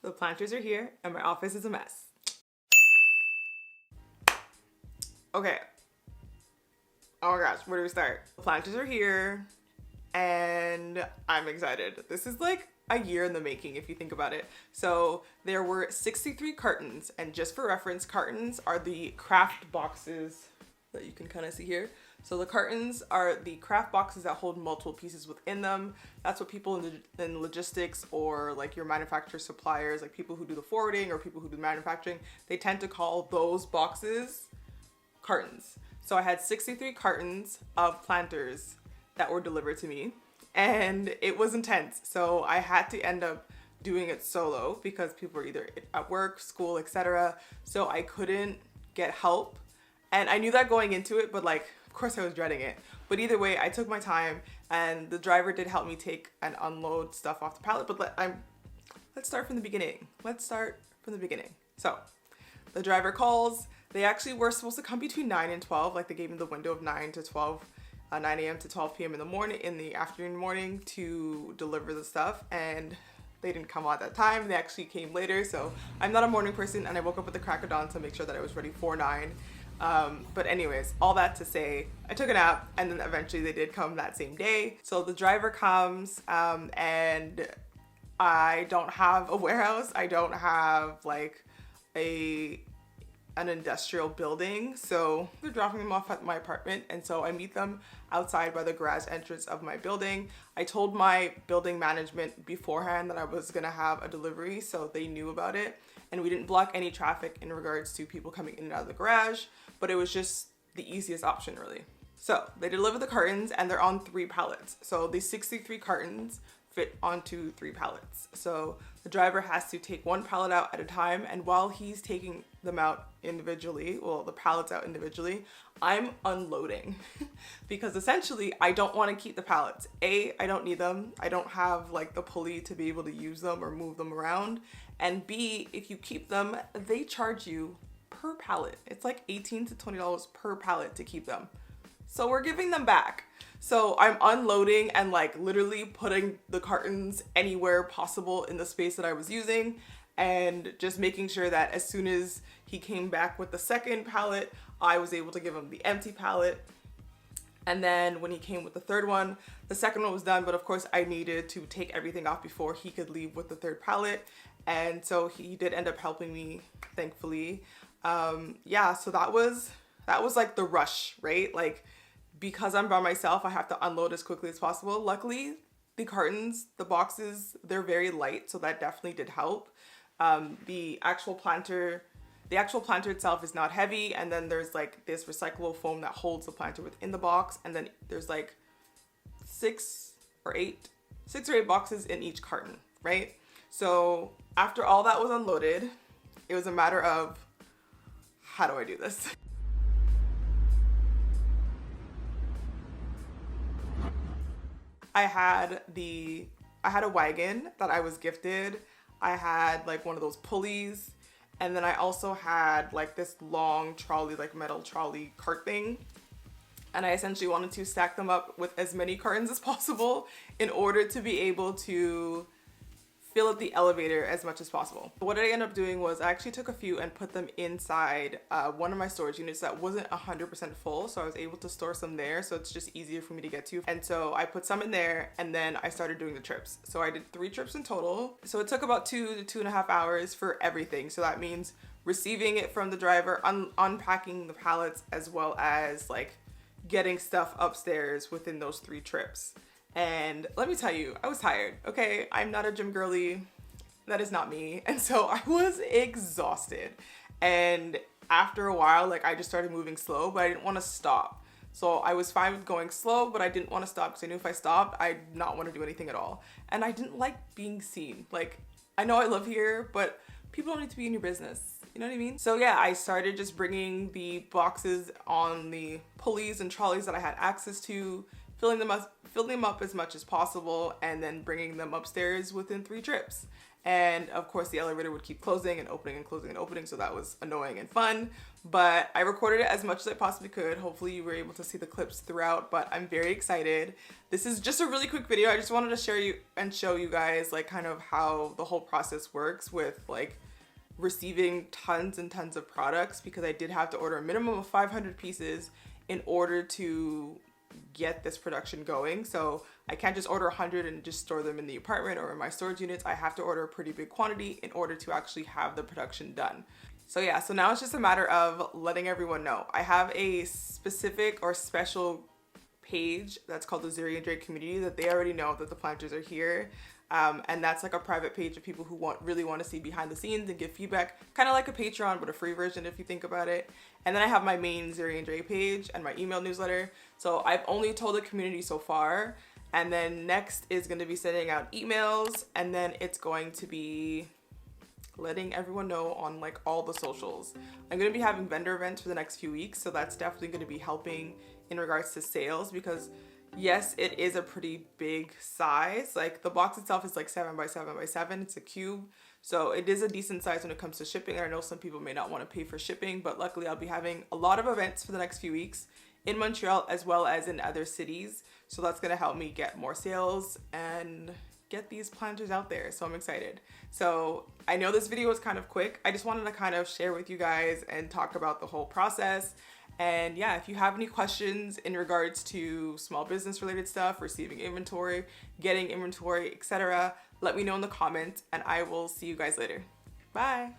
The planters are here and my office is a mess. Okay. Oh my gosh, where do we start? The planters are here and I'm excited. This is like a year in the making if you think about it. So there were 63 cartons, and just for reference, cartons are the craft boxes that you can kind of see here. So the cartons are the craft boxes that hold multiple pieces within them. That's what people in logistics or like your manufacturer suppliers, like people who do the forwarding or people who do manufacturing, they tend to call those boxes cartons. So I had 63 cartons of planters that were delivered to me, and it was intense. So I had to end up doing it solo because people were either at work, school, etc. So I couldn't get help. And I knew that going into it, but like, of course I was dreading it. But either way, I took my time and the driver did help me take and unload stuff off the pallet. But let's start from the beginning. So the driver calls. They actually were supposed to come between 9 and 12. Like they gave me the window of 9 to 12, 9 a.m. to 12 p.m. in the afternoon morning to deliver the stuff. And they didn't come out at that time. They actually came later. So I'm not a morning person, and I woke up with the crack of dawn to make sure that I was ready for 9. But anyways, all that to say, I took a nap and then eventually they did come that same day. So the driver comes, and I don't have a warehouse. I don't have like an industrial building. So they're dropping them off at my apartment. And so I meet them outside by the garage entrance of my building. I told my building management beforehand that I was gonna have a delivery, so they knew about it. And we didn't block any traffic in regards to people coming in and out of the garage, but it was just the easiest option really. So they deliver the cartons and they're on 3 pallets. So these 63 cartons fit onto 3 pallets. So the driver has to take 1 pallet out at a time, and while he's taking them out individually, well, the pallets out individually, I'm unloading because essentially I don't want to keep the pallets. A, I don't need them. I don't have like the pulley to be able to use them or move them around. And B, if you keep them, they charge you per pallet. It's like $18 to $20 per pallet to keep them. So we're giving them back. So I'm unloading and like literally putting the cartons anywhere possible in the space that I was using, and just making sure that as soon as he came back with the second pallet, I was able to give him the empty pallet. And then when he came with the third one, the second one was done, but of course I needed to take everything off before he could leave with the third pallet. And so he did end up helping me, thankfully. Yeah, so that was like the rush, right? Like, because I'm by myself, I have to unload as quickly as possible. Luckily, the cartons, the boxes, they're very light, so that definitely did help. The actual planter itself is not heavy, and then there's like this recyclable foam that holds the planter within the box, and then there's like 6 or 8 boxes in each carton, right? So after all that was unloaded, it was a matter of, how do I do this? I had a wagon that I was gifted. I had like one of those pulleys, and then I also had like this long trolley, like metal trolley cart thing. And I essentially wanted to stack them up with as many cartons as possible in order to be able to fill up the elevator as much as possible. What I ended up doing was I actually took a few and put them inside one of my storage units that wasn't 100% full, so I was able to store some there, so it's just easier for me to get to. And so I put some in there, and then I started doing the trips. So I did 3 trips in total. So it took about 2 to 2.5 hours for everything. So that means receiving it from the driver, unpacking the pallets, as well as like getting stuff upstairs within those 3 trips. And let me tell you, I was tired, okay? I'm not a gym girly. That is not me. And so I was exhausted. And after a while, like I just started moving slow, but I didn't want to stop. So I was fine with going slow, but I didn't want to stop because I knew if I stopped, I'd not want to do anything at all. And I didn't like being seen. Like, I know I live here, but people don't need to be in your business. You know what I mean? So yeah, I started just bringing the boxes on the pulleys and trolleys that I had access to, filling them up as much as possible, and then bringing them upstairs within 3 trips. And of course the elevator would keep closing and opening and closing and opening, so that was annoying and fun. But I recorded it as much as I possibly could. Hopefully you were able to see the clips throughout, but I'm very excited. This is just a really quick video. I just wanted to share you and show you guys like kind of how the whole process works with like receiving tons and tons of products, because I did have to order a minimum of 500 pieces in order to get this production going. So I can't just order 100 and just store them in the apartment or in my storage units. I have to order a pretty big quantity in order to actually have the production done. So yeah, so now it's just a matter of letting everyone know. I have a specific or special page that's called the Zuri Dre community that they already know that the planters are here. And that's like a private page of people who really want to see behind the scenes and give feedback, kind of like a Patreon, but a free version if you think about it. And then I have my main Zuri Dre page and my email newsletter. So I've only told the community so far. And then next is going to be sending out emails, and then it's going to be letting everyone know on like all the socials. I'm going to be having vendor events for the next few weeks, so that's definitely going to be helping in regards to sales, because yes, it is a pretty big size. Like the box itself is like 7 by 7 by 7. It's a cube. So it is a decent size when it comes to shipping. And I know some people may not want to pay for shipping, but luckily I'll be having a lot of events for the next few weeks in Montreal as well as in other cities. So that's going to help me get more sales and get these planters out there. So I'm excited. So I know this video was kind of quick. I just wanted to kind of share with you guys and talk about the whole process. And yeah, if you have any questions in regards to small business related stuff, receiving inventory, getting inventory, etc., let me know in the comments, and I will see you guys later. Bye.